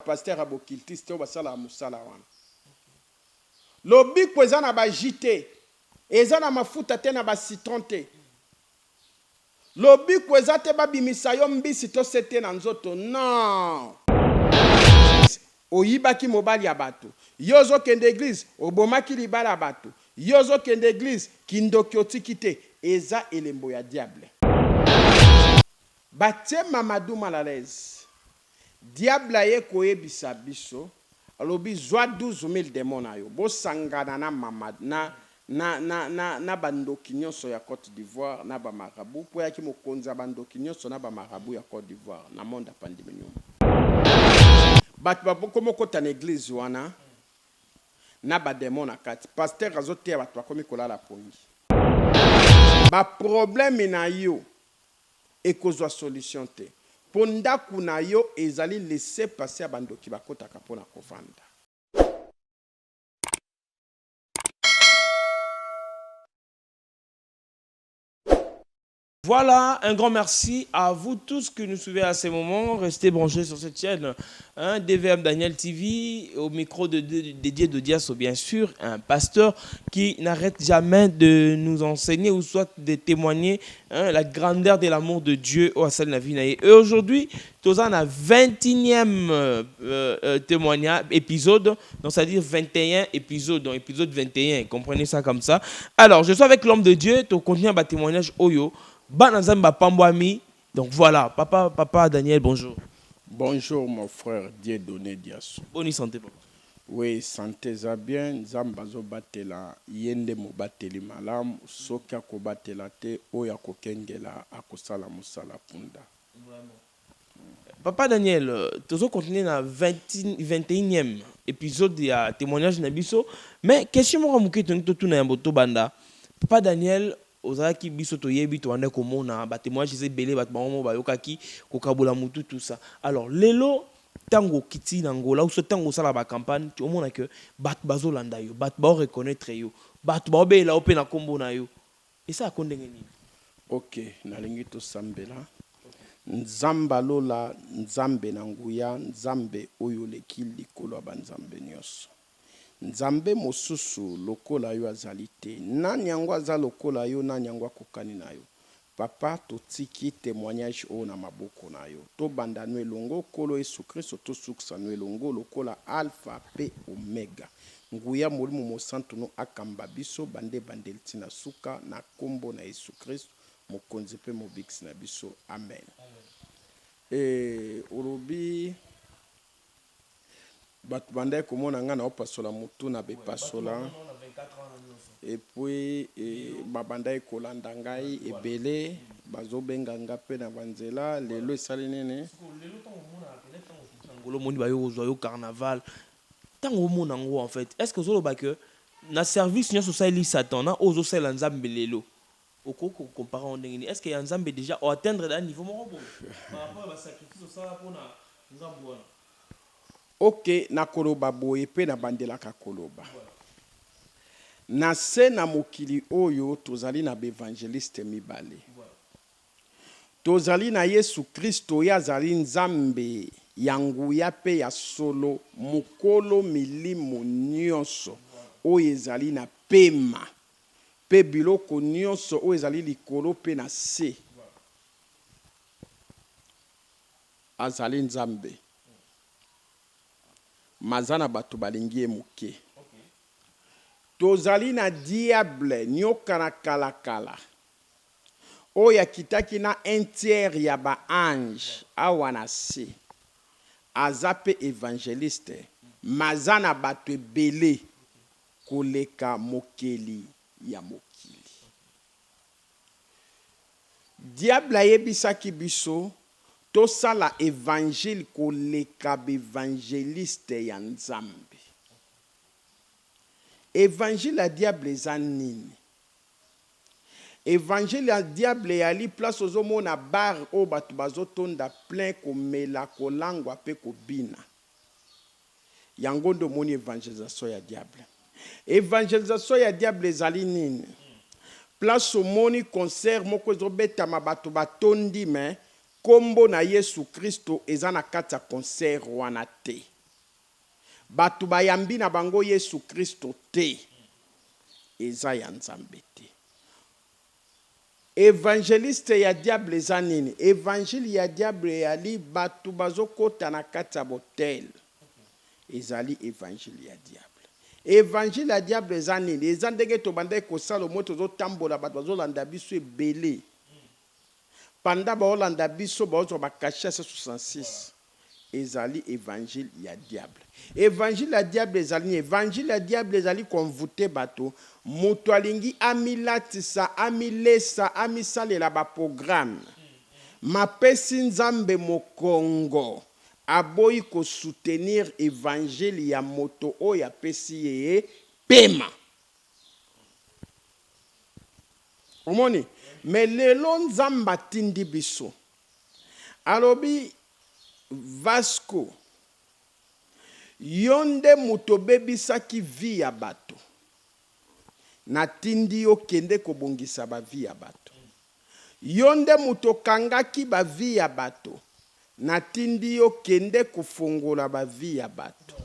pasteur abokiltiste o basala musala wana. Lobi kweza na ba jité, eza na mafuta te na ba citron te. Lobi kweza te ba bimisa yo mbisi to sete na nzoto. Non. Oyibaki mobali ya bato. Yozo kende église, obomaki libala bato. Yozo kende église, kindoki otiki te. Eza elembo ya diable. Batie Mamadou Malalez. Diable ye koyebisa biso. Alobi zwa 12,000 démons na yo. Bo sangana na Mamadou na bandoki nyonso ya Côte d'Ivoire na ba marabout po yaki mokonza bandoki nyonso na ba marabout ya Côte d'Ivoire na monde pandemie nyoma. Bat baboko mokota na église wana na ba démons na kati. Pasteur azote ya bato akomi kolala pongi. Ba problème na yo ekozwa solution te. Ponda kuna yo ezali laisser passer a bandoki bakota kapona kovanda. Voilà, un grand merci à vous tous qui nous suivez à ce moment. Restez branchés sur cette chaîne. DVM Daniel TV, au micro dédié de Diasso, bien sûr, un pasteur qui n'arrête jamais de nous enseigner ou soit de témoigner la grandeur de l'amour de Dieu au Asal Navinaye. Et aujourd'hui, nous avons un 21e témoignage, épisode, donc c'est-à-dire 21 épisodes, donc épisode 21, comprenez ça comme ça. Alors, je suis avec l'homme de Dieu, tu continues à témoignage Oyo. Donc voilà, papa Daniel, bonjour. Bonjour mon frère, Dieu donné Diasso. Bonne santé, papa. Oui, santé za bien, zambazo batela, yende mo bateli malam, soka ko batela te, oya ko kengela, akosala musala punda. Papa Daniel, tu vas continuer dans 21e épisode de témoignage Nabiso, mais question moi mouké tout na mboto banda. Papa Daniel, ozaki biso to yebi to ande komona ba témoignage c'est belé ba bango ba yokaki kokabola mutu tout ça. Alors lelo tango kiti na ngola ou so tango sala ba campagne tu omona que bat bazo landa yo, bat ba reconnaître yo, bat ba obela ope na kombo na yo. Et ça akondenge nini? OK, nalingi to sambela. Nzamba lola nzambe na nguya nzambe oyo lekili likolo ba nzambe nyonso. Nzambe mosusu lokola yo azali te. Nani yango aza lokola yo, nani yango akokani na yo. Papa totiki témoignage o na maboko na yo. To banda no elongo kolo Yesu Kristo to suksa no elongo lokola alpha pe omega. Nguya molimo mosantu no akamba biso bande tina suka na kombo na Yesu Kristo mokonzi pe mobiksi na biso. Amen. Orobi batu bandai komona nga na opasola mutu na bepasola et puis babandai kolanda ngai ebele bazobenga nga pe na banzela lelo esali nene ngolo moni bayo ozo carnaval tango mona ngo en fait est-ce que zolo ba que na service nyo sociali satan na ozo sela nzambe lelo okoko comparer ndengeni est-ce que ya nzambe déjà au atteindre un niveau moko par rapport à sacrifice ça pour na nzambe wana. OK, na koloba boye pe na bandela ka koloba. Na se na mokili oyo tozali na evangeliste mibale. Tozali na Yesu Kristo ya zali nzambe yangu ya pe ya solo mukolo milimo nyonso oyo ezali na pema pe biloko nyonso oyo ezali likolo pe na se. Azali nzambe. Mazana batu balingi muke. Tozali na diable nyoka na kala. Oya kitaki na un tiers ya ba ange awana se. Azape évangéliste. Mazana batu ebele koleka mokeli ya mokili. Diable ayebisaki biso tosala évangile koleka évangéliste ya nzambe. Évangile ya diable eza nini? Évangile ya diable yali place ozomona bar o batu bazotonda plein komela kolangwa pe kobina. Yango ndo moni évangélisation ya diable. Évangélisation ya diable ezali nini? Place omoni concert moko ezobeta mabato batondi mais kombo na Yesu Kristo eza na kati ya concert wana te. Batu bayambi na bango Yesu Kristo te. Eza ya Nzambe te. Évangéliste ya diable eza nini? Évangile ya diable yali batu bazokota na kati ya botel. Ezali évangile ya diable. Évangile ya diable eza nini? Eza ndenge tobanda kosala moto zotambola batu bazolanda biso ebele. Panda baolanda biso baozo bakasha 66. Ezali évangile ya diable. Évangile ya diable ezali évangile ya diable ezali konvoute bato moto alingi amilatisa amilesa amisalela ba programme mapesi Nzambe mokongo aboyi ko soutenir évangile ya moto oyo apesi ye pema. Omoni mais lelo Nzamba tindi biso alobi Vasco yonde muto bebisaki vi ya bato natindi yo kende kobongisa ba vi ya bato. Yonde muto kangaki ba vi ya bato natindi yo kende kufungola ba vi ya bato.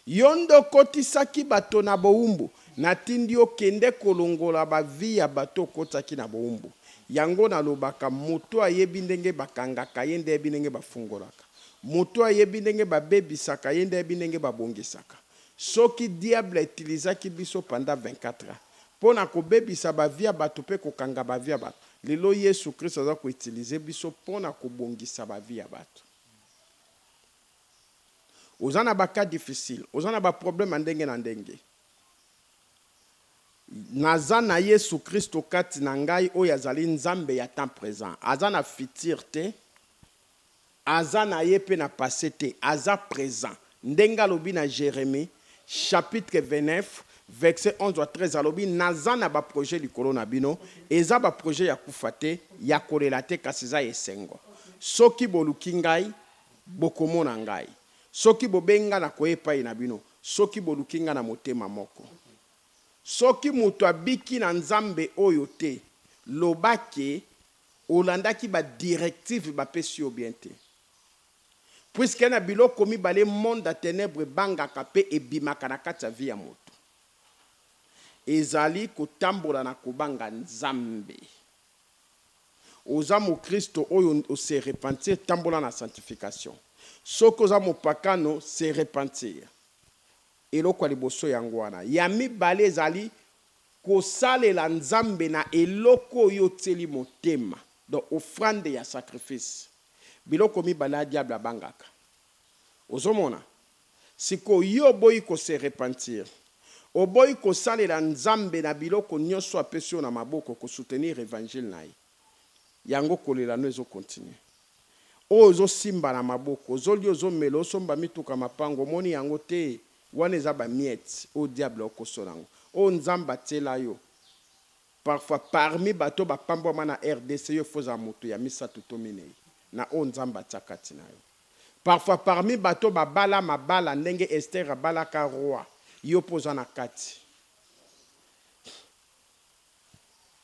Yondo kotisaki bato na boumbu natindi yo kende kolongola ba vi ya bato kotaki na boumbu. Yango nalobaka moto ayebi ndenge bakangaka ye nde yebi ndenge bafungolaka. Moto ayebi ndenge babebisaka ye nde yebi ndenge babongisaka. Soki diable utilisaki biso pendant 24 ans pona kobebisa bavia bato pe kokanga bavia bato. Lelo Yesu Kristo aza ko utiliser biso pona kobongisa bavia bato. Ozana ba cas difficile, ozana ba problème ndenge na ndenge. Naza na Yesu Kristo kati na ngai oyo azali Nzambe ya temps présent. Aza na futur te, aza na ye pe na passé te, aza présent. Ndenga lobi na Jérémie chapitre 29 verset 11 à 13 alobi naza na ba projet likolo na bino eza ba projet ya kufa te ya kolela te kasi eza esengo. Soki boluki ngai bokomona ngai. Soki bobenga na koyepai na bino, soki boluki nga na motema moko. Soki mutu abiki na Nzambe oyo te, lobake olandaki ba directive ba pesi yo bien te. Puisque na biloko mibale monde a ténèbres bangaka pe ebimaka na kati ya vie ya moto. Ezali kotambola na kobanga Nzambe. Oza mu Kristo oyo o se repentir tambola na sanctification. Soko za mopakano se repentir. Eloko liboso yango wana. Ya mibale ezali kosalela Nzambe na eloko yo teli motema. Donc offrande ya sacrifice. Biloko mibale ya diable bangaka. Ozomona. Siko yo boyi ko se repentir. Oboyi ko salela Nzambe na biloko nyonso apesi yo na maboko ko soutenir évangile na ye. Yango kolela no ezo continuer. Ozo simba na maboko, ozoli ozomela osomba mituka mapango moni yango te wana eza ba miette o diable okosonango. O Nzamba tela yo. Parfois parmi bato ba pambwa na RDC yo foza moto ya misatu to minei. Na o Nzamba tsakati na yo. Parfois parmi bato ba bala mabala ndenge Esther abala ka roi yo poza na kati.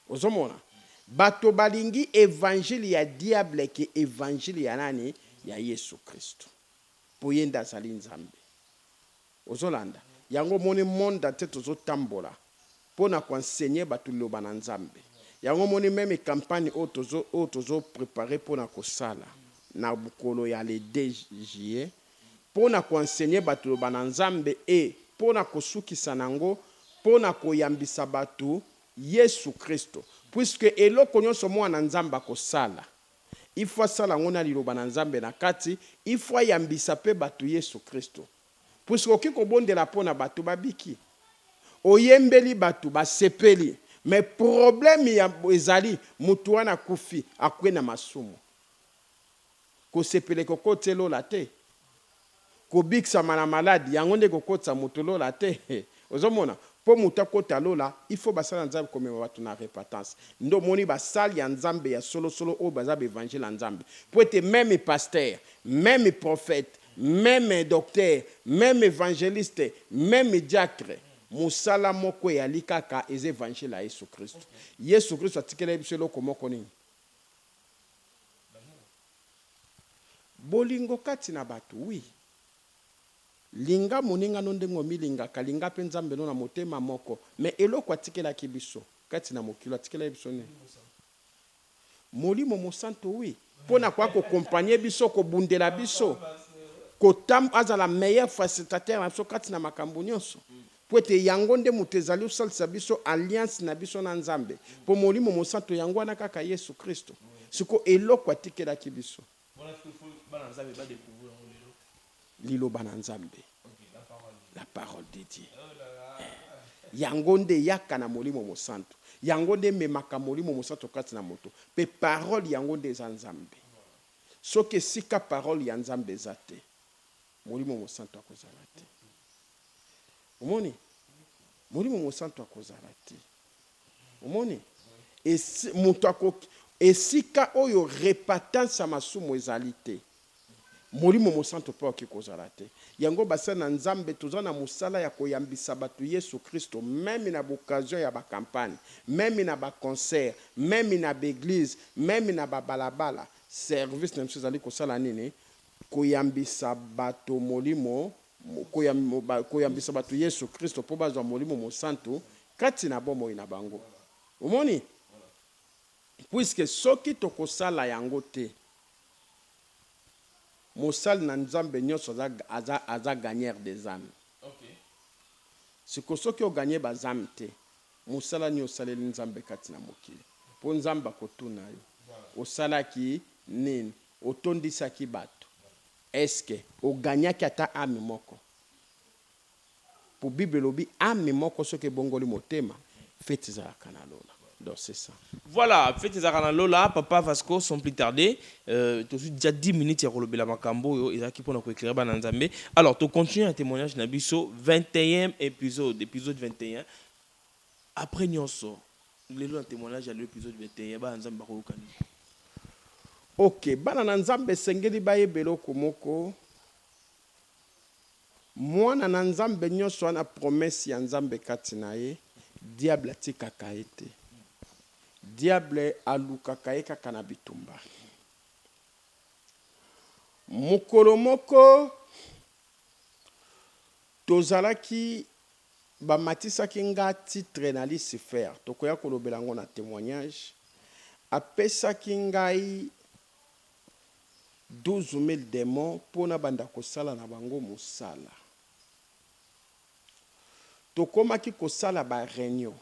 Ozomona. Bato balingi évangile ya diable ke évangile ya nani ya Yesu Kristo. Poyenda zali Nzambe. Ozolanda. Yango moni monde te tozo tambola. Pona ko enseigner bato loba na Nzambe. Yango moni même campagne o tozo préparer pona ko sala na bukolo ya le 2 juillet. Pona ko enseigner bato loba na Nzambe e pona ko sukisa nango pona ko yambisa bato Yesu Kristo. Puisque eloko nyonso mwana Nzamba ko sala. Il faut sala ngona liloba na Nzambe na kati, il faut yambisa pe bato Yesu Kristo. Puisque okiko bondela pona bato babiki. Oyembeli bato basepeli. Mais problème ya ezali mutu wana kufi akwe na masumu. Ko sepele kokote lola te. Ko biksa mana maladi yango nde kokotsa mutu lola te. Ozomona po muta kota lola il faut basala Nzambe comme watu na repentance. Ndo moni basali ya Nzambe ya solo solo o bazabe évangile ya Nzambe. Pour être même pasteur, même prophète, même docteur, même évangéliste, même diacre. Musala moko ya likaka ez évangile ya Yesu Kristo. Yesu Kristo atikela biso loko moko nini? bolingo kati na bato oui linga moninga no ndenge omilingaka linga mpe nzambe no na motema moko mais eloko atikelaki biso kati na mokilo atikelaki biso ne molimo mosanto oui mpona kwa kokompanye biso kobundela biso kotam azala meilleur facilitateur na biso kati na makambo nyonso po ete yango nde moto ezali osalisa biso alliance na biso na nzambe mpo molimo mosanto yango wana kaka yesu kristo siko eloko atikelaki biso liloba na nzambe la parole de Dieu yango nde yaka na molimo mosanto yango nde memaka molimo mosanto kati na moto pe parole yango nde eza nzambe soki esika parole ya nzambe eza te molimo mosanto akozala te omoni molimo mosanto akozala te omoni moto esika oyo repentance ya masumu ezali te molimo mosanto mpo akoki kozala te yango basala na nzambe toza na mosala ya koyambisa bato yesu kristo meme na boccasion ya bakampagne meme na baconcert meme na baeglise meme na babalabala service na biso ezali kosala nini koyambisa bato molimo koyambisa bato yesu kristo mpo bazwa molimo mosanto kati na bomoi na bango omoni puisque soki tokosala yango te mosali na nzambe nyonso aza gagneur des âmes siko soki oganye bazame te mosala ni osaleli nzambe kati na mokili mpo nzambe akotuna yo osalaki nini otondisaki bato eske oganyaki ata ame moko po bible elobi ame moko soki ebongoli motema feti ezalaka na lola. Donc c'est ça. Voilà, faites les Lola, Papa Vasco, sans plus tarder. Tu as déjà 10 minutes à relever la macambo, et qui pour nous éclairer Bananzambe. Alors, tu continues un témoignage Nabiso, 21e épisode 21. Après Nyonso, le un témoignage à l'épisode 21, Bananzambe Barokani. Ok, Bananzambe Sengeli Baye Belo Komoko. Moi, Nanzambe Nyonso, ana promesse ya Nzambe Katinaye, diable tika kaete. Diable alukaka ye kaka na bitumba mokolo moko tozalaki bamatisaki nga titre na Lucifer tokoya kolobela ngo na témoignage apesaki ngai 12,000 démons pona banda kosala na bango mosala tokomaki kosala ba réunion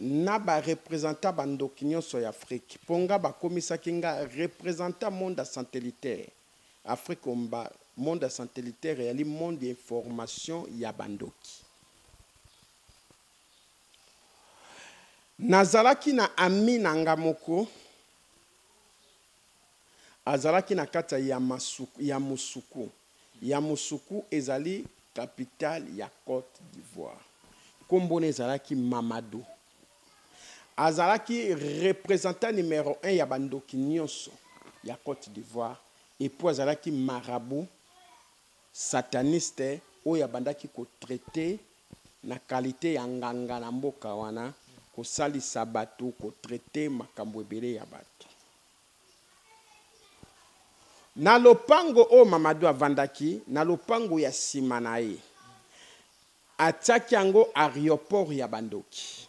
na ba représentant bandoki nyonso ya Afrique ponga bakomisaki nga représentant monde satellitaire Afrique omba monde satellitaire yali monde d'information ya bandoki nazalaki na ami nanga moko azalaki na kata ya musuku ezali capitale ya Côte d'Ivoire kombo ezalaki Mamadou azalaki représentant numéro 1 ya bandoki nyonso ya Côte d'Ivoire et puis azalaki marabout sataniste oyo abandaki ko traiter na qualité ya nganga na mboka wana ko salisa bato ko traiter makambo ebele ya bato na lopango o Mamadou avandaki na lopango ya sima na ye atiaki yango aéroport ya bandoki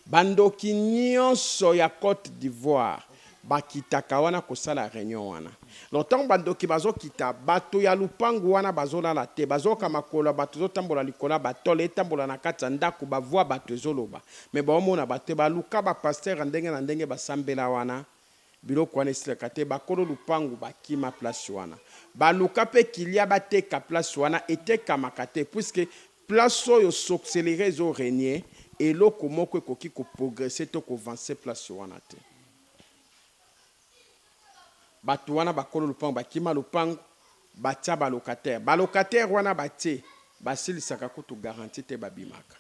bandoki nyonso ya Côte d'Ivoire bakitaka wana kosala réunion wana longtemps bandoki bazokita bato ya lupangu wana bazolala te bazoka makolo bato zotambola likola batole etambola na kati ya ndako bavwa bato ezoloba me baomona bato baluka bapaster ndenge na ndenge basambela wana biloko wana esilaka te bakolo lupangu bakima place wana baluka mpe kilia bateka place wana etekamaka te puisque place oyo sorcellerie ezorenie eloko moko ekoki koprogresse to kovanse place wana te bato wana bakolo lupango bakima lupango batia balocataire wana batie basilisaka kutu garantie te babimaka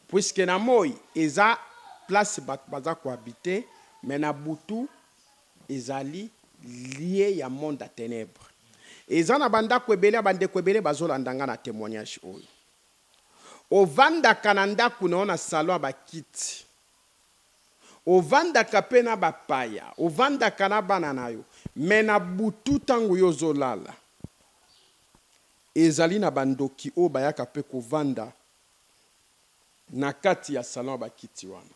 puisque na moi eza place bato baza kohabite mais na butu ezali lié ya monde à ténèbres eza na bandako ebele bandeko ebele bazolandanga na témoignage oyo ovandaka na ndako na salon bakiti ovandaka mpe na bapaya, ovandaka na bana na yo, me na butu ntango yo ozolala ezali na bandoki oyo bayaka mpe kovanda na kati ya salon ya bakiti wana.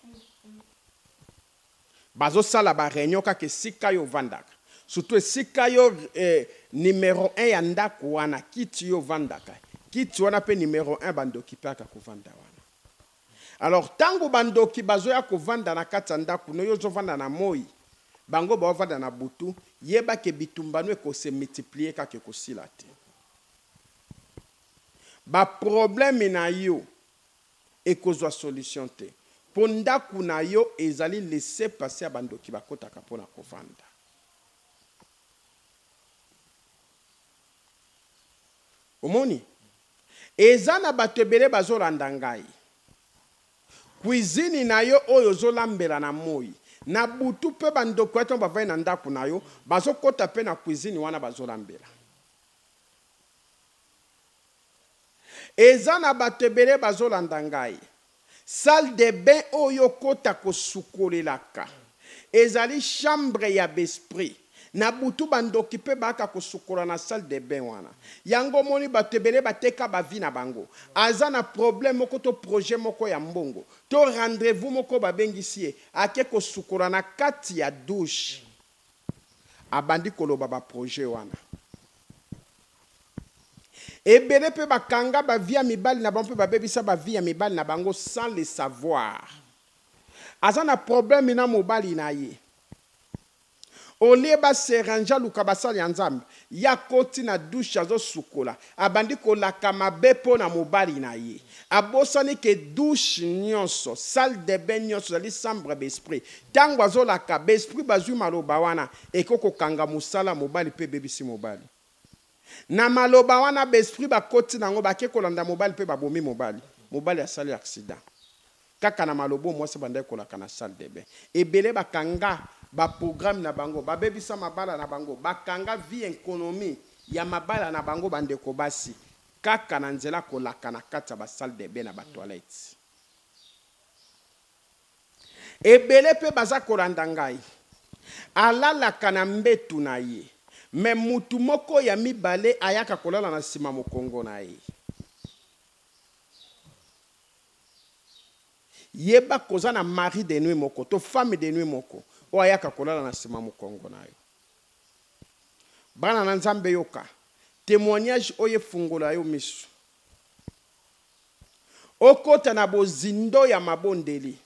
Bazosala bareunion kaka esika yo ovandaka, surtout esika yo numero 1 ya ndako wana, kiti yo ovandaka, kiti wana mpe numero 1 bandoki mpe aka kovanda wana. Alors tango bandoki bazoya kovanda na kati ya ndako no yo ozovanda na moi, bango baovanda na butu, yeba ke bitumbano ekose multiplier kaka ekosila te. Ba problème na yo ekozwa solution te. Po ndako na yo ezali laisser passer bandoki bakotaka mpona kovanda. Omoni? Eza na bato ebele bazolanda ngai. Cuisine na yo oyo ozolambela na moi. Na butu pe bandoko eto bavai na ndako na yo, bazokota pe na cuisine wana bazolambela. Eza na bato ebele bazolanda ngai. Salle de bain oyo kota kosukolelaka. Ezali chambre ya besprit. Na butu bandoki pe baka kosukola na salle de bain wana. Yango moni bato ebele bateka bavi na bango. Aza na problème moko to projet moko ya mbongo. To rendez-vous moko babengisi ye. Ake kosukola na kati ya douche. Abandi koloba ba projet wana. Ebele pe bakanga ba via mibali na bango pe babebisa ba via mibali na bango sans le savoir. Aza na problème na mobali na ye. Olie ba seranja luka basali ya nzambe ya koti na douche azo sukola abandi kolaka mabe po na mobali na ye abosani ke douche nyonso salle de bain nyonso zali chambre d'esprit tango azolaka besprit bazwi maloba wana ekoko kanga musala mobali pe bebisi mobali na maloba wana besprit bakoti nango bake kolanda mobali pe babomi mobali asali accident kaka na malobo mwasi banda kolaka na salle de bain ebele bakanga ba programme na bango babebisa mabala na bango bakanga vie économie ya mabala na bango bandeko basi kaka na nzela kolaka na kati ya ba salle de bain na ba toilette. Ebele pe baza kolanda ngai alalaka na mbetu na ye me mutu moko ya mibale ayaka kolala na sima mokongo na ye. Yeba koza na mari de nuit moko to femme de nuit moko o ayaka kolala na sima mokongo na yo. Bana na nzambe yoka témoignage oye fungola yo misu. Okota na bozindo ya mabondeli.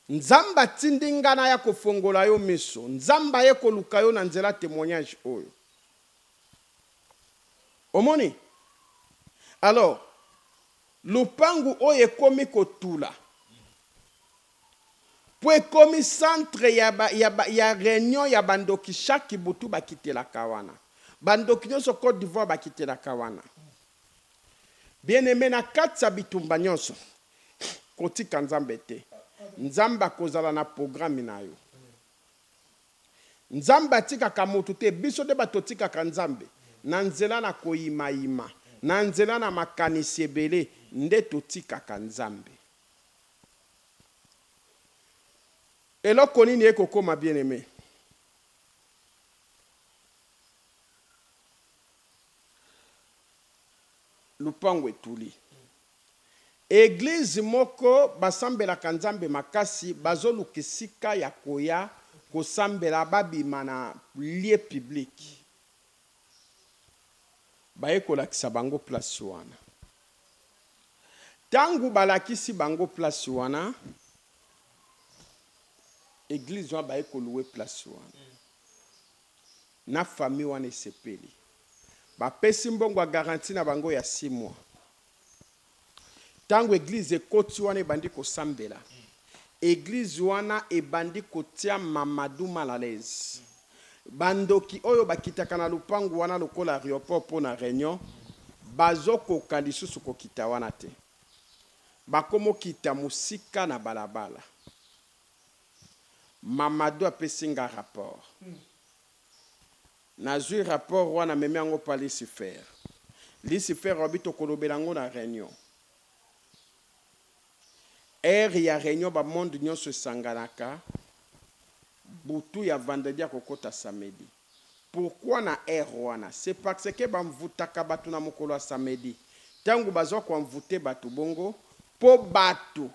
Nzamba tindingana ya kofungola yo misu. Nzamba ye koluka yo na nzela témoignage oyo. Omoni? Alors, lupangu oye komi kotula. Pwe komi centre ya réunion ya bandoki chaque butu bakitela kawana. Bandoki nyonso Côte d'Ivoire bakitela kawana. Bien aimé na katsa bitumba nyonso. Kotika nzambe te. Nzamba kozala na programme na yo. Nzamba tika kamutu te biso de batotika kanzambe. Na nzela na koyimayima. Na nzela na makanisi ebele nde totika kanzambe. Eloko nini ekokoma bien aimé? Lupango etuli. Église moko basambela kanzambe makasi bazolukisika ya koya kosambela babima na lieu public. Baekolakisa bango place wana. Tangu balakisi bango place wana, église wana baekoluwe place wana. Na famille wana esepeli. Bapesi mbongo ya garantie na bango ya 6 mois. Tangu église ekoti wana ebandi kosambela. Église wana ebandi kotia Mamadou Malalez. Bandoki oyo bakitaka na lupangu wana lokola aéroport po na réunion bazokoka lisusu kokita wana te. Bakomo kita musika na balabala. Mamadou apesinga rapport. Nazui rapport wana meme yango pa Lucifer. Lucifer obito kolobela ngo na réunion. ere ya réunion ba monde nyonso esanganaka butu ya vendredi ya kokota samedi. Pourquoi na ere wana? C'est parce que bamvutaka batu na mokolo ya samedi. Tangu bazwa kwa mvute batu bongo po batu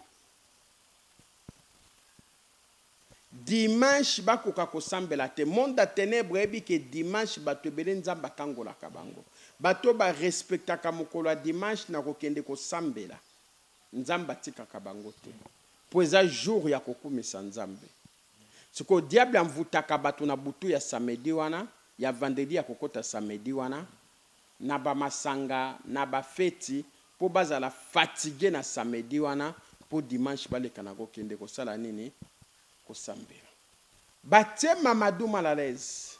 dimanche bakoka kosambela te. Monde ya ténèbre ebi ke dimanche batu ebele nzamba kangolaka bango. Bato ba respectaka mokolo ya dimanche na kokende kosambela. Nzamba tikaka bango te. Po eza jour ya kokumisa nzambe. Siko diable amvutaka batu na butu ya samedi wana, ya vendredi ya kokota samedi wana, na ba masanga, na ba feti, po bazala fatigué na samedi wana, po dimanche baleka na kokende kosala nini? Kosambela. Batie Mamadou Malalez.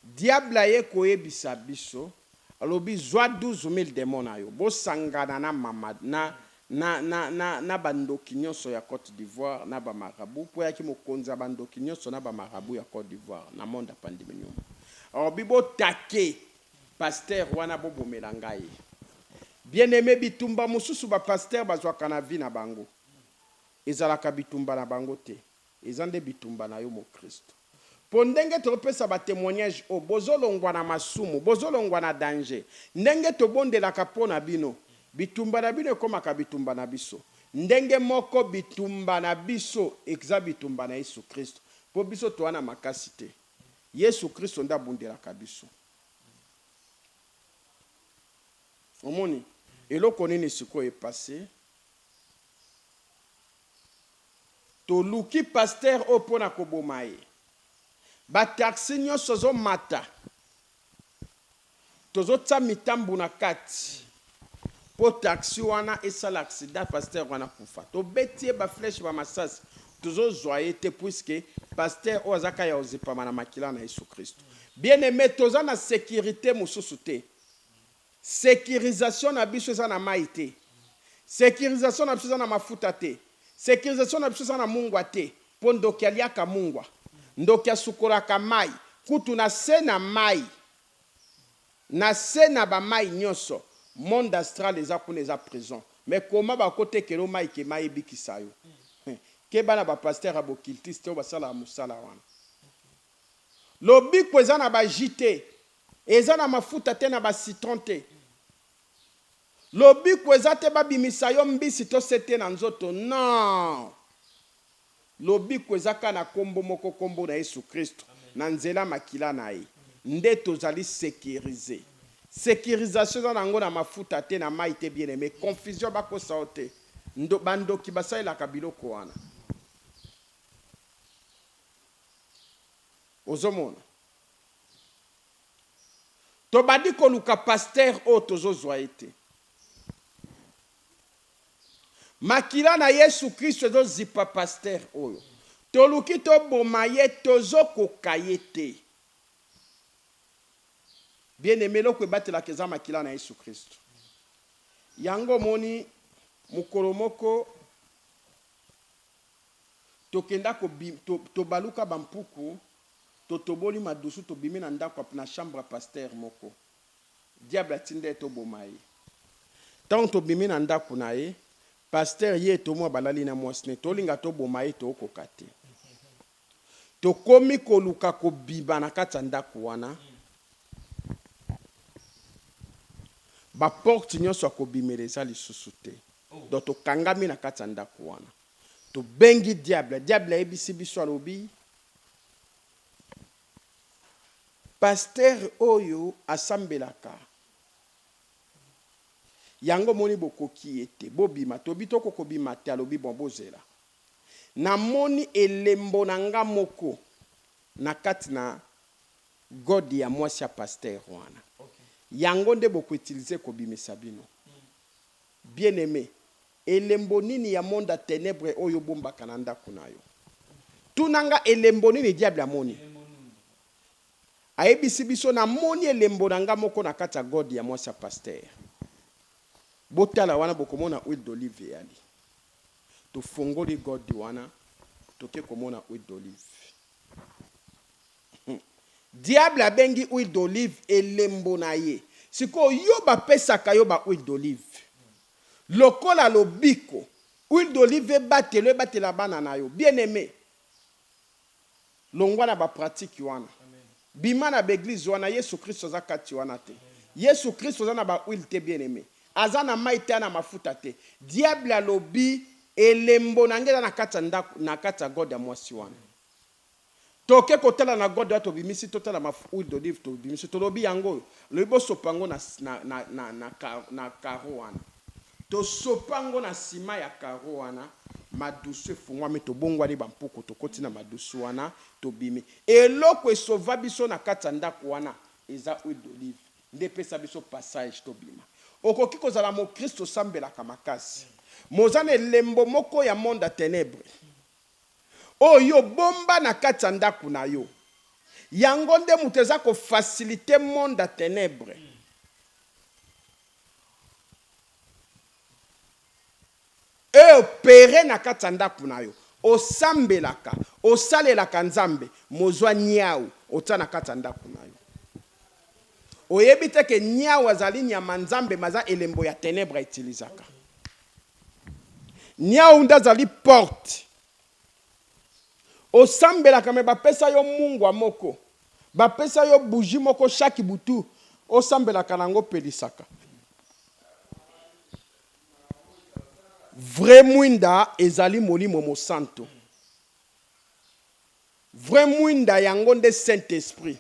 Diable ye koyebisa biso, alobi zwa 12,000 démons na yo. Bo sangana na Mamadou, na bandoki nyonso ya Côte d'Ivoire, na ba marabout, po yaki mokonza bandoki nyonso na ba marabout ya Côte d'Ivoire, na monde pandémie nyoma. Alors bibo take pasteur wana bo bomela ngai. Bien aimé bitumba mususu ba pasteur bazwaka na vie na bango. Ezalaka bitumba na bango te. Ezande bitumba na yo mo Kristo. Po ndenge topesa ba témoignage o bozolongwa na masumu, bozolongwa na danger. Ndenge tobondelaka pona bino. Bitumba na bino ekomaka bitumba na biso. Ndenge moko bitumba na biso exa bitumba na Yesu Kristo. Po biso toana makasi te. Yesu Kristo nda bundelaka biso. Omoni, eloko nini siko e passé. To luki pasteur opona koboma ye. Ba taxi nyonso zo mata. Tozo tsa mitambu na kati. Po taxi wana esala accident pasteur wana kufa. To betie ba flèche ba masasi. Tozo zoye te puisque pasteur ozaka ya ozipama na makila na Yesu Kristo. Bien aimé toza na sécurité mususu te. Sécurisation na biso eza na mai te. Sécurisation na biso eza na mafuta te. Sécurisation na biso eza na mungwa te. Po ndoki aliaka mungwa. Ndoki asukuraka mai. Kutu na se na mai. Na se na ba mai nyonso. Monde astral eza kuna eza prison. Mais comment ba kote kelo mai ke mai bikisa yo. Ke bana ba pasteur abokiltiste ba sala musala wana. Lobi ko eza na ba jité. Eza na mafuta te na ba citron te. Lobi ko eza te ba bimisa yo mbisi to sete na nzoto. Non. Lobi ko eza kana kombo moko kombo na Yesu Kristo. Na nzela makila na ye. Nde tozali sécuriser. Sécurisation na ngo na mafuta te na mai te bien aimé. Confusion bako saote. Bando ki basaila kabiloko wana. Ozomona. Tobadi ko luka pasteur o tozo zoaite. Makila na Yesu Kristo ezo zipa pasteur oyo. Toluki to bomaye tozo kokayete. Bien aimé loko ebatela keza makila na Yesu Kristo. Yango moni mukolo moko tokenda ko tobaluka bampuku totoboli madusu tobimi na ndako na chambre pasteur moko. Diable atinde to bomaye. Tant tobimi na ndako na ye pasteur ye to mo balali na mwasne tolinga to bomaye to kokate. To komi koluka ko biba na kata ndako wana. Ba porte nyonso akobimeleza lisusu te. Donc to kangami na kata ndako wana. To bengi diable, diable ebisi biso alobi. Pasteur oyo asambelaka. Yango moni bokoki ete bobima to bitoko kobima te alobi bombozela. Na moni elembo nanga moko na kati na godi ya mwasi ya pasteur wana. Yango nde boko utiliser ko bimisa bino. Bien aimé, elembo nini ya monde a ténèbre oyo bomba kananda kunayo. Tunanga elembo nini diable amoni. Aebisi biso na moni elembo nanga moko na kata god ya mwasa pasteur. Botala wana bokomona huile d'olive yali. To fongoli god wana toke komona huile d'olive. Diable abengi huile d'olive elembo na ye. Siko yo ba pesaka yo ba huile d'olive. Lokola lobiko Huile d'olive ebatela bana na yo. Bien aimé. Longwa na ba pratique wana. Bima na beglise wana Yesu Kristo za kati wana te. Yesu Kristo za na ba huile te bien aimé. Aza na maita na mafuta te. Diable alobi elembo na ngela na kati ndaku na kati God ya mwasi wana. Toke kotala na God wato bimisi totala ma huile d'olive to bimisi to lobi yango. Lobo sopango na karo wana. To sopango na sima ya karo wana. Madusu efungwa me to bongwali bampoko to kotina madusu wana to bimi. Eloko esova biso na kati ndaku wana eza huile d'olive. Nde pesa biso passage to bima. Okoki kozala mo Kristo sambelaka makasi. Mozane lembo moko ya monde ya ténèbres. Oyo bomba na kati ya ndaku na yo. Yango nde mutu eza ko faciliter monde ya ténèbres. Opere na kati ya ndaku na yo. Osambelaka, osalelaka nzambe, mozwa nyau, ota na kati ya ndaku na yo. Oyebi te ke nyau azali nyama nzambe maza elembo ya ténèbres utilisaka. Nyau ndazali porte. Osambelaka me bapesa yo mungwa moko. Bapesa yo bougie moko chaque butu. Osambelaka nango pelisaka. Vrai mwinda ezali molimo mo santo. Vrai mwinda yango nde Saint-Esprit.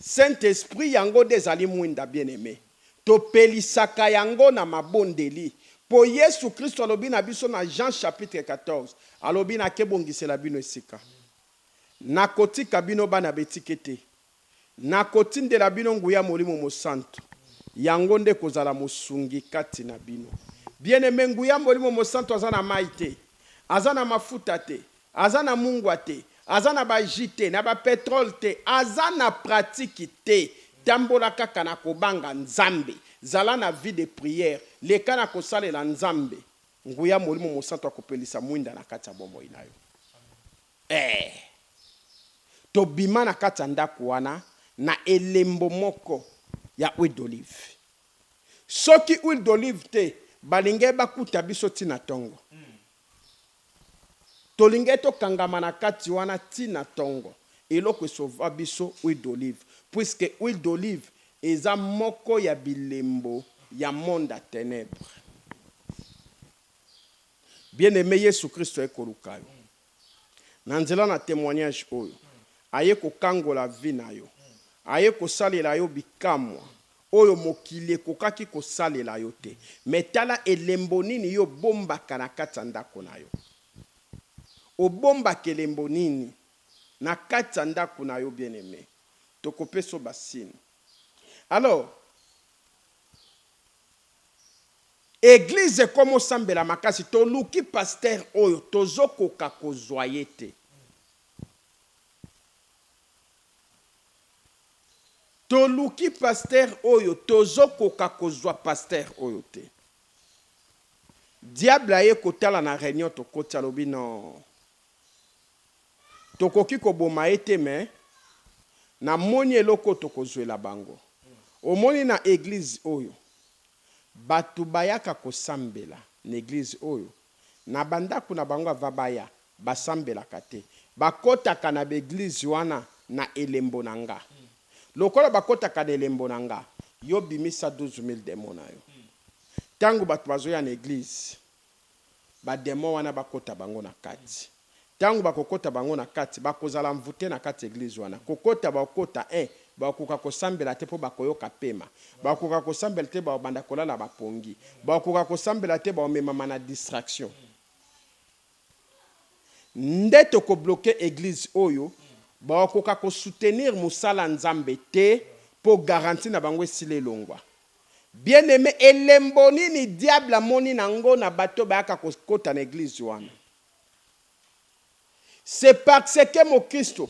Saint-Esprit yango nde ezali mwinda bien aimé. To pelisaka yango na mabondeli. Po Yesu Kristo alobi na biso na Jean chapitre 14. Alobi na kebongisela bino esika. Na kotika bino bana betikete. Na kotindela bino nguya molimo mo santo. Yango nde kozala mosungi kati na bino. Bien aimé nguya molimo mo santo azana maite. Azana mafuta te. Azana mungwa te. Azana ba jite na ba pétrole te. Azana pratique te. Tambola kaka na kobanga nzambe. Zala na vie de prière. Leka na kosale la nzambe. Nguya molimo mo santo akopelisa mwinda na kati ya bombo inayo. To bima na kati ya ndaku wana na elembo moko ya huile d'olive. Soki huile d'olive te balinge bakuta biso tina tongo. Tolinge to kangama na kati wana tina tongo. Eloko esova biso huile d'olive. Puisque huile d'olive eza moko ya bilembo ya monde ya ténèbres. Bien aimé Yesu Kristo ekoluka yo. Na nzela na témoignage oyo. Aye kokangola vie na yo. Aye kosalela yo bikamwa. Oyo mokili ekokaki kosalela yo te. Metala elembo nini yo bombaka na kati ya ndako na yo. Obombaka elembo nini na kati ya ndako na yo bien aimé. Tokopeso basine. Alors, église comme osambela makasi to luki pasteur oyo tozokoka kozwaye te. To luki pasteur oyo tozokoka kozwa pasteur oyo te. Diable aye kotala na réunion to kota lobi non. Tokoki koboma ete me na moni eloko tokozwela bango. Omoni na église oyo. Batu bayaka kosambela na église oyo. Na bandaku na bango avabaya basambela kate. Bakotaka na église wana na elembo nanga. Lokola bakotaka na elembo nanga. Yo bimisa 12,000 démons na yo. Tangu batu bazoya na église. Ba démons wana bakota bango na kati. Tangu bakokota bango na kati. Bakozala mvute na kati église wana. Kokota bakota bakoka kosambela te po bakoyoka pema. Bakoka kosambela te ba banda kolala bapongi. Bakoka kosambela te ba omemama na distraction. Ndeto ko bloquer église oyo, bakoka ko soutenir musala nzambe te po garantir na bango esile longwa. Bien aimé elembo nini diable amoni nango na bato bayaka kota na église wana. C'est parce que mo Kristo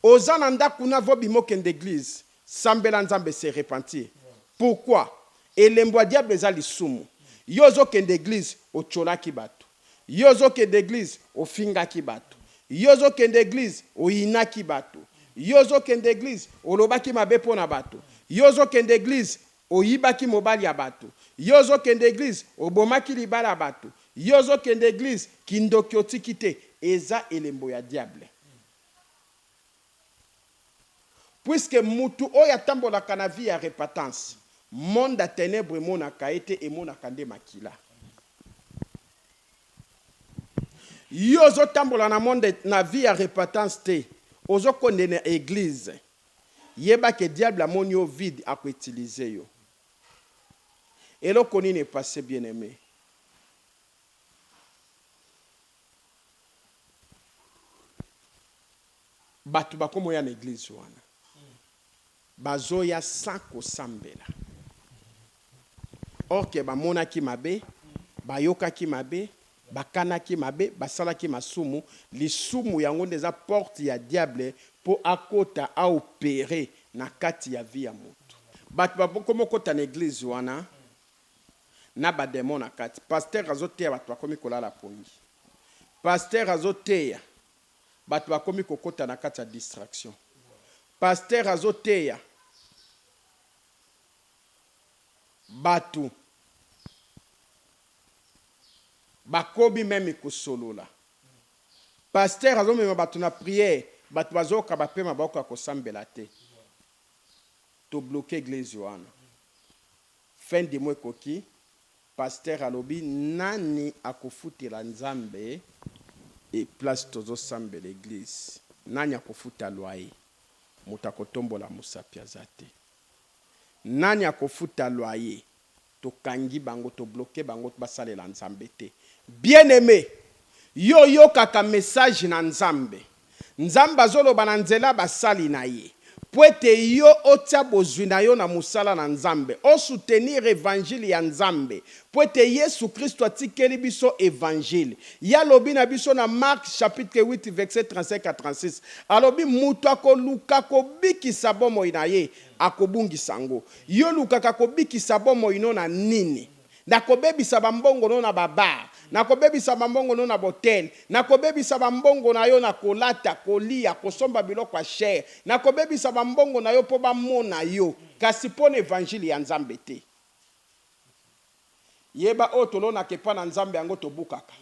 ozana ndakuna vobi moken d'église, sambela nzambe se repentir. Pourquoi? Elembo diable eza lisumu. Yozo ken d'église ocholaki bato. Yozo ken d'église ofingaki bato. Yozo ken d'église oyinaki bato. Yozo ken d'église olobaki mabe pona bato. Yozo ken d'église oyibaki mobali ya bato. Yozo ken d'église obomaki libala bato. yozo kende église kindoki otiki te eza elembo ya diable. Puisque mutu oyo atambolaka na vie ya repentance, monde ya ténèbre emonaka ete emonaka nde makila. Yo ozotambola na monde na vie ya repentance te, ozokonde na église, yeba ke diable amoni yo vide akoutilize yo. Eloko nini passé bien-aimé? Batu bakomo ya na église wana. Bazoya sans kosambela. Or ke bamonaki mabe, bayokaki mabe, bakanaki mabe, basalaki masumu, lisumu yango ndeza porte ya diable po akota a opérer na kati ya vie ya moto. Batu bakomo kota na église wana na ba démon na kati. Pasteur azoteya batu bakomi kolala pongi. Pasteur azoteya batu bakomi kokota na kati ya distraction. Pasteur azoteya batu bakobi meme kosolola. Pasteur azomema batu na prière, batu bazoka bapema baoka kosambela te. To bloquer église wana. Fin de mois koki, pasteur alobi nani akofutela nzambe et place tozo sambe l'église. Nani akofuta loyer. Mutakotombola musapi azate. Nani akofuta loyer. To kangi bango, to bloquer bango, to basale la nzambe te. Bien aimé, yo kaka message na nzambe. Nzamba zolo bananzela basali na ye. Poete yo otia bozwi na yo na musala na nzambe. O soutenir évangile ya nzambe. Poete Yesu Christo atikeli biso évangile. Ya lobi na biso na Marc chapitre 8 verset 35 à 36. Alobi mutu akoluka kobikisa bomo ina ye akobungisa ngo. Yo lukaka kobikisa bomo ino na nini? Nakobebisa bambongo no na babar. Nakobebisa bambongo no na botel. Nakobebisa bambongo na yo na kolata, kolia, kosomba biloko kwa cher. Nakobebisa bambongo na yo po bamona yo. Kasi pona évangile ya nzambe te. Yeba o tolona kepa na nzambe yango tobukaka.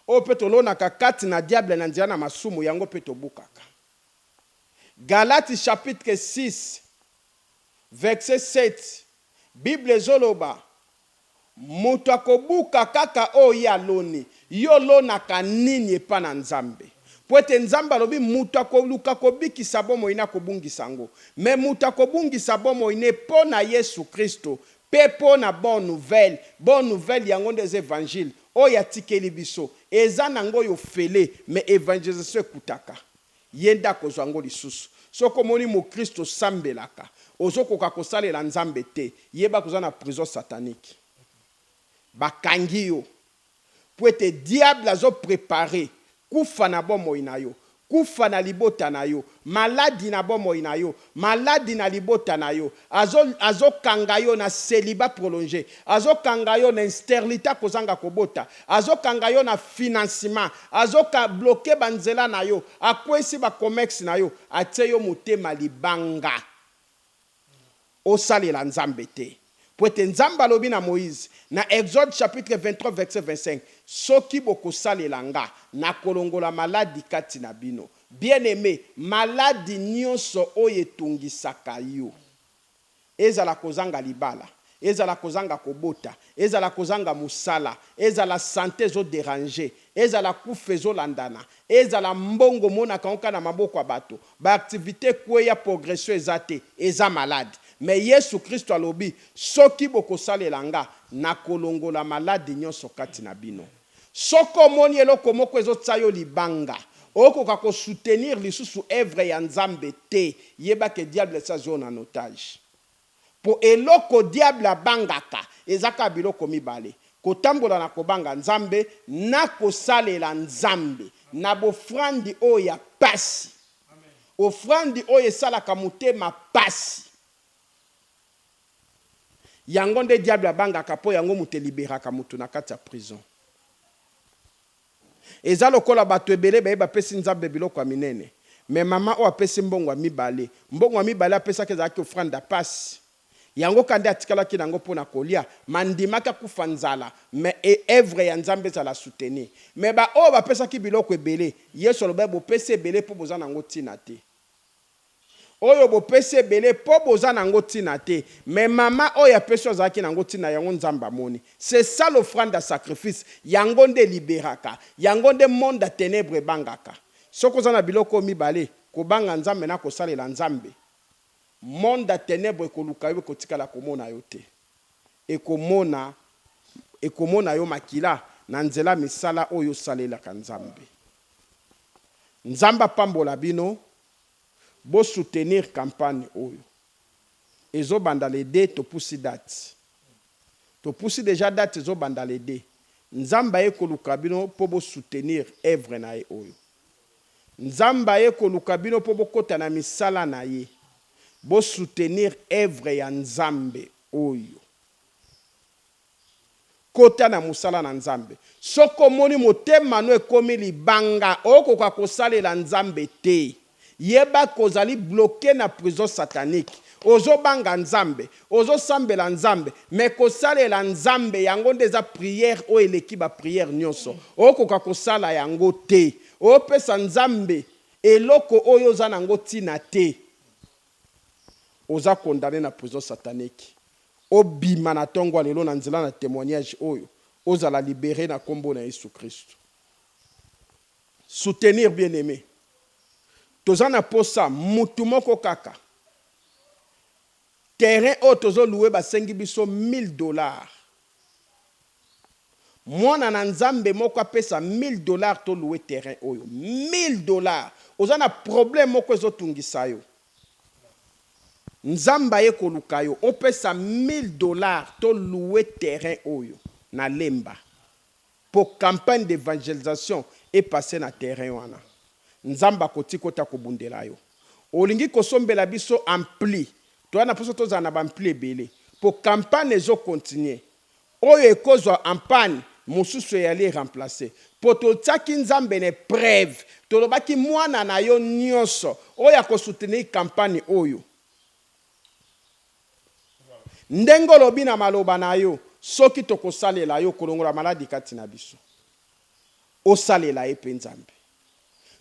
O pe tolona kakati na diable na nzia na masumu yango pe tobukaka. Galates chapitre 6 verset 7. Bible zoloba. Mutu akobuka kaka oyo aloni. Yo lonaka nini epa na nzambe. Poete nzambe alobi mutu akoluka kobikisa bomo ina kobungisa ngo. Me mutu akobungisa bomo ine po na Yesu Kristo. Pe po na bonne nouvelle. Bonne nouvelle yango des évangiles. Oyo atikeli biso. Eza nango yo fele. Me evangelisation ekutaka. Yenda kozwa ngo lisusu. Soko moni mo Kristo sambelaka. Ozokoka kosalela nzambe te. Yeba koza na prison satanique. Bakangi yo. Poete diable azo préparé. Kufa na bomo ina yo. Kufa na libota na yo. Maladi na bomo ina yo. Maladi na libota na yo. Azo kanga yo na célibat prolongé. Azo kanga yo na sterilité kozanga kobota. Azo kanga yo na financement. Azo ka bloqué banzela na yo. Akwesi ba comex na yo. Atie yo motema libanga. Osalela nzambe te. Poete nzamba lobi na Moïse, na Exode chapitre 23 verset 25, soki boko salelanga, na kolongola maladi kati na bino. Bien aimé, maladi nyonso oye tungisaka yo. Ezala kozanga libala, ezala kozanga kobota, ezala kozanga musala, ezala santé zo déranger, ezala kufe zo landana, ezala mbongo mona kanka na maboko ya bato, ba activité kweya progression ezate, eza maladi. Mais Yesu Christo alobi, soki boko salelanga, na kolongola maladi nyonso kati na bino. Soko moni eloko moko ezotsayo libanga, okoka ko soutenir lisusu œuvre ya nzambe te, yeba ke diable sa zone en otage. Po eloko diable abangaka, ezaka biloko mibale. Kotambola na kobanga nzambe, na kosalela nzambe, na bofrandi oya pasi. Ofrandi oya esalaka motema pasi. Yango nde diable abangaka po yango mutu eliberaka mutu na kati ya prison. Eza lokola bato ebele bayeba pesi nzambe biloko ya minene. Me mama o apesi mbongo ya mibale. Mbongo ya mibale apesaki ezalaki ofrande ya pasi. yango kande atikalaki nango mpona kolia mandimaka kufa nzala me evre ya nzambe ezala soutenir me baoyo bapesaki biloko ebele yesu alobi bopesi ebele mpo boza nango ntina te oyo bopesi ebele mpo boza nango ntina te me mama oyo apesi azalaki nango ntina yango nzambe amoni c'est ça l'offrande à sacrifice yango nde liberaka yango nde monde ya ténèbre ebangaka soki oza na biloko mibale kobanga nzambe na kosalela nzambe monde ya ténèbre ekoluka yo ekotikala komona yo te ekomona yo makila na nzela misala oyo osalelaka nzambe nzambe apambola bino bo soutenir campagne oyo ezobanda le 2 topusi date topusi déjà date ezobanda le 2 nzambe ayekoluka bino mpo bo soutenir œuvre na ye oyo nzambe ayekoluka bino mpo bokota na misala na ye bo soutenir œuvre ya nzambe oyo kota na musala na nzambe soko moni motema no ekomi libanga okoka kosalela nzambe te yeba kozali bloqué na prison satanique ozobanga nzambe ozosambela nzambe me kosalela nzambe yango nde eza prière oyo eleki baprière nyonso okoka kosala yango te opesa nzambe eloko oyo oza nango ntina te oza condamné na prison satanique obima na ntongo lelo na nzela na témoignage oyo ozala libéré na kombo na Yesu Christ. Soutenir bien-aimé toza na posa mutu moko kaka terrain oyo tozoluwe basengi biso $1000 mwana na nzambe moko apesa $1000 toluwe terrain oyo $1000 oza na problème moko ezotungisa yo nzamba ye koluka yo opesa $1000 toluwe terrain oyo na lemba pour campagne d'évangélisation et passer na terrain wana nzamba koti kota kobundela yo olingi kosombela biso ampli to na poso toza na bampli ebele pour campagne ezo continuer oyo ekozwa ampani mosusu yali remplacer pour totsaki nzambe ne preuve tolobaki mwana na yo nyonso oyo akosoutenir campagne oyo ndengo lobi na maloba na yo soki tokosalela yo kolongola maladi kati na biso osalela ye pe nzambe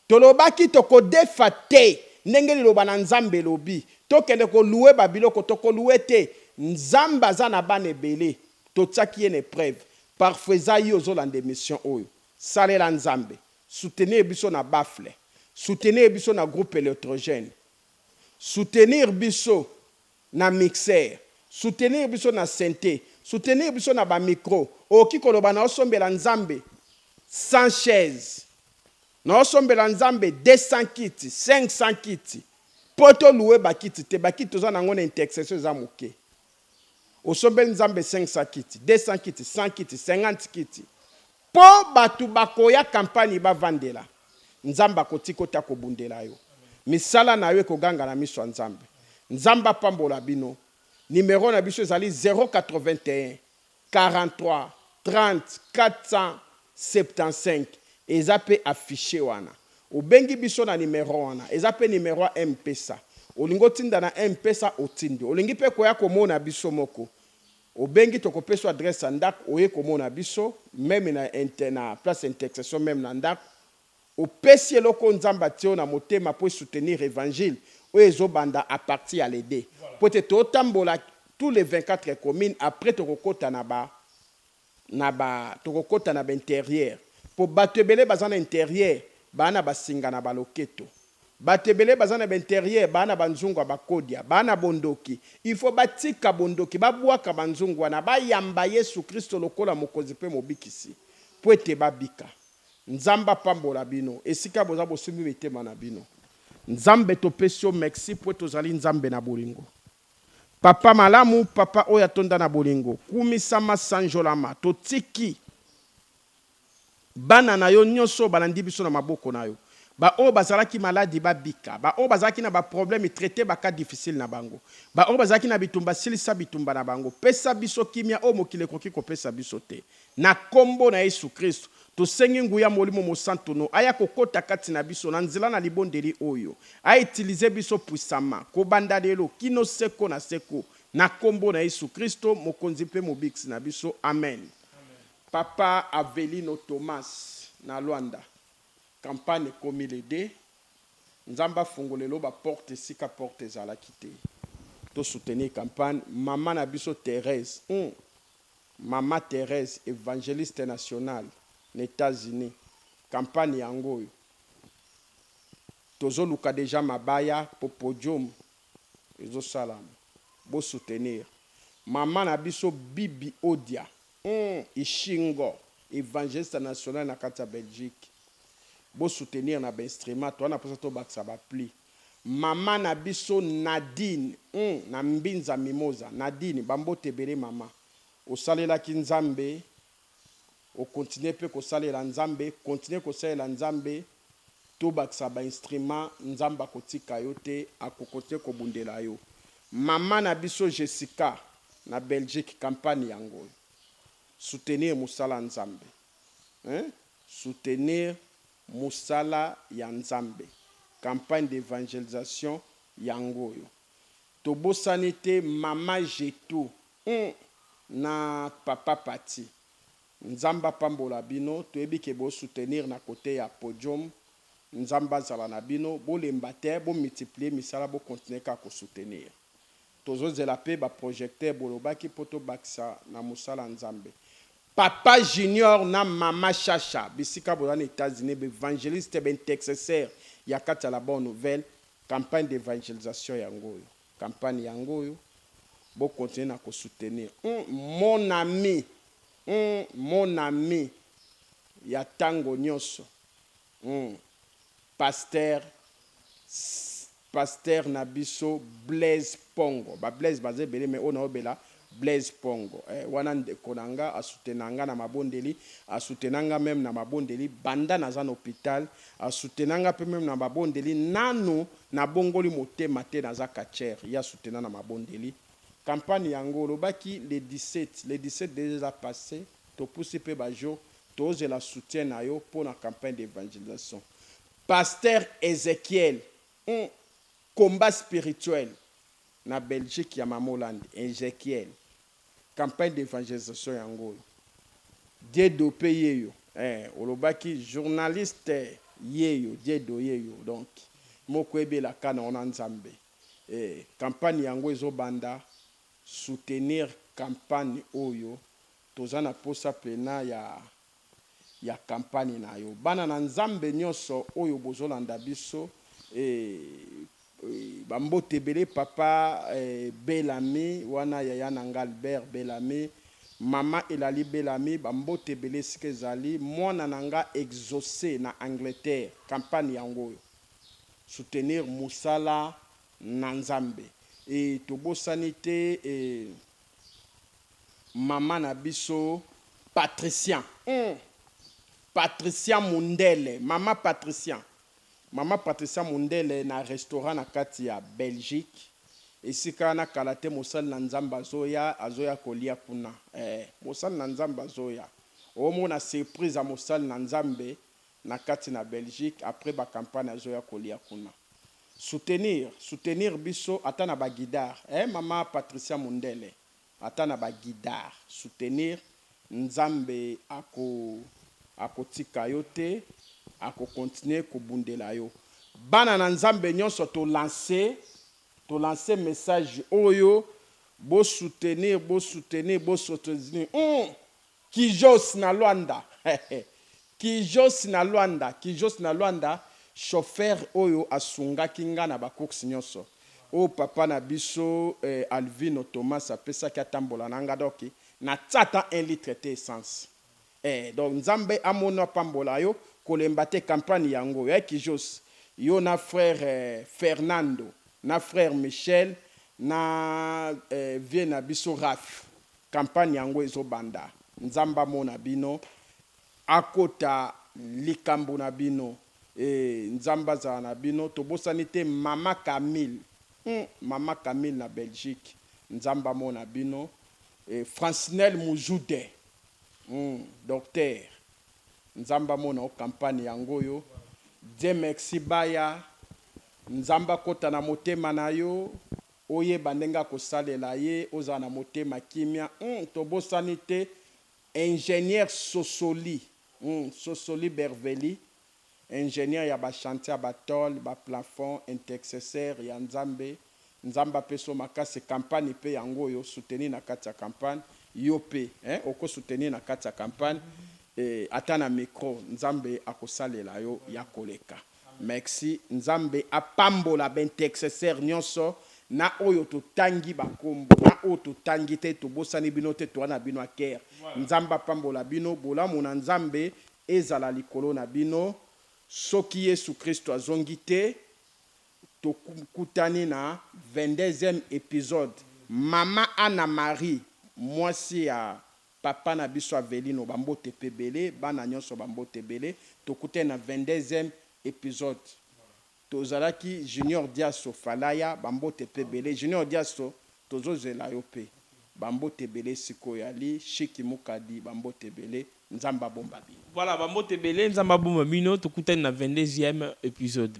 tolobaki tokodefa te ndenge liloba na nzambe lobi tokende koluwe babiloko tokoluwe te nzambe aza na bana ebele totiaki ye na épreuve parfois yo ozolanda émission oyo salela nzambe soutenir biso na bafle soutenir biso na groupe électrogène soutenir biso na mixeur soutenir biso na synthé soutenir biso na ba micro oki koloba na osombela nzambe 100 chaises na osombela nzambe 200 kiti 500 kiti poto loué bakiti te bakiti toza nango na intercession za moke osombela nzambe 500 kiti 200 kiti 100 kiti 50 kiti po batu bakoya campagne bavandela nzambe akotikota kobundela yo misala na yo ekoganga na miso ya nzambe nzambe apambola bino numéro na biso ezali 081 43 30 475 eza pe affiché wana obengi biso na numéro wana eza pe numéro ya mpesa olingo tinda na mpesa otindi olingi pe koya komona biso moko obengi tokopesa adresse ndako oye komona biso même na place intercession même na ndako opesi eloko nzamba tio na motema pour soutenir évangile oyo ezobanda à partir ya l'aider peut-être otambola tous les 24 communes après tokokota tokokota na ba intérieur pour batebele bazana intérieur bana basinga na baloketo batebele bazana ba intérieur bana banzungwa bakodia bana bondoki il faut batika bondoki babwaka banzungwa na bayamba Yesu Kristo lokola mokonzi pe mobikisi po ete babika nzamba pambola bino esika boza bosumi mitema na bino nzambe topesio merci po tozali nzambe na bolingo papa malamu papa oya tonda na bolingo kumisama sanjolama totiki bana na yo nyonso balandi biso na maboko na yo ba o bazalaki maladi babika ba o bazalaki na ba problème traité ba cas difficile na bango ba o bazalaki na bitumba silisa bitumba na bango pesa biso kimia o mokile koki ko pesa biso te na kombo na Yesu Kristo tosengi nguya molimo mosantu no aya kokota kati na biso na nzela na libondeli oyo a utiliser biso puissama ko banda lelo kino seko na seko na kombo na Yesu Kristo mokonzi mpe mobikisi na biso amen. Papa Avelino Thomas na Luanda campagne komi lede nzamba fungolelo ba porte sika porte ezalaki te to soutenir campagne mama na biso Thérèse mama Thérèse évangéliste nationale na États-Unis campagne yango oyo tozoluka deja mabaya po podium ezosalama bo soutenir mama na biso Bibi Odia Ishingo évangéliste national na kati ya Belgique bo soutenir na ba instrument to na posa to bakisa ba pli mama na biso Nadine na Mbinza Mimoza Nadine bambote bele mama osalelaki nzambe o continuer pe kosalela nzambe continuer kosalela nzambe to bakisa ba instrument nzamba kotika yo te akokote kobundela yo mama na biso Jessica na Belgique campagne yango soutenir musala nzambe soutenir musala ya nzambe campagne d'évangélisation yango yo tobosani te mama Jetu na papa Pati nzamba pambola bino toyebi ke bo soutenir na côté ya podium nzamba zala na bino bolemba te bo multiplier misala bo continuer ka ko soutenir tozozela pe ba projecteur bolobaki poto bakisa na musala nzambe papa Junior na mama Chacha bisika bolana États-Unis évangéliste ben intercesseur ya kati la bonne nouvelle campagne d'évangélisation yango yo campagne yango yo bo continuer na ko soutenir mon ami ya tango nyonso pasteur Nabiso Blaise Pongo ba Blaise bazé belé mais on a obela Blaise Pongo wana konanga asutenanga na mabondeli asutenanga même na mabondeli banda na zan hôpital asutenanga pe même na mabondeli nanu na bongoli motema te na za kacher ya sutena na mabondeli campagne yango lobaki le 17 déjà passé to pousser pe ba jour toze la soutien na yo pour la campagne d'évangélisation pasteur Ezekiel combat spirituel na Belgique ya Mamoland Ezekiel campagne d'évangélisation yango Diedo Peyeyo olobaki journaliste yeyo Diedo yeyo donc moko ebela kana ona nzambe campagne yango ezobanda soutenir campagne oyo tozana posa plena ya campagne na yo bana na nzambe nyonso oyo bozolanda biso bambote belé papa Belami wana yaya nanga Albert Belami mama Elali Belami bambote belé sikezali mwana nanga exaucé na Angleterre campagne yango soutenir musala na nzambe tobosani te mama na biso Patricien Mundele mama Patricia Mundele na restaurant na kati ya Belgique esika na kalate mosali na nzamba azoya kolia kuna mosali na nzamba azoya omona surprise a mosali na nzambe na kati na Belgique après ba campagne azoya kolia kuna soutenir biso ata na ba guidar mama Patricia Mundele ata na ba guidar soutenir nzambe akotika yo te ako continuer kobundela yo bana na nzambe nyonso to lancer message oyo bo soutenir Kijos na Luanda chauffeur oyo asungaki nga na bakoksi nyonso o papa na biso Alvino Thomas apesaki atambola nanga doki na tata 1 litre te essence donc nzambe amona pambola yo kolemba te campagne yango ya Kijos yo na frère Fernando na frère Michel na vie na biso Raf campagne yango ezobanda nzamba mona bino akota likambo na bino nzamba za na bino tobosani te mama Camille na Belgique nzamba mona bino Francinel Mujude docteur nzamba mona o campagne yango yo Dieu merci baya nzamba kota na motema na yo oyeba ndenge akosalela ye ozala na motema kimia tobosani te ingénieur Sosoli Sosoli Berveli ingénieur ya bachantier ya batole baplafond intercesseur ya nzambe nzambe apeso makasi campagne mpe yango oyo soutenir na kati ya campagne yo mpe okosoutenir na kati ya campagne ata na micro nzambe akosalela yo ya koleka. Merci nzambe apambola baintercesseur nyonso na oyo totangi bakombo na oyo totangi te tobosani bino te toa na bino akere nzambe apambola bino bolamu na nzambe ezala likolo na bino soki Yesu Kristo azongi te tokutani na 22e épisode mama Anna Marie mwasi ya papa na biso Avelino bambote pebele bana nyonso bambote bele tokutani na 22e épisode tozalaki Junior Diaso Falaya bambote pebele Junior Diaso tozozela yo pe bambote bele sikoyo ali Shiki Mukadi bambote bele nzamba bomba bino. Voilà, bambote bele nzamba bomba bino tokutani na 22e épisode.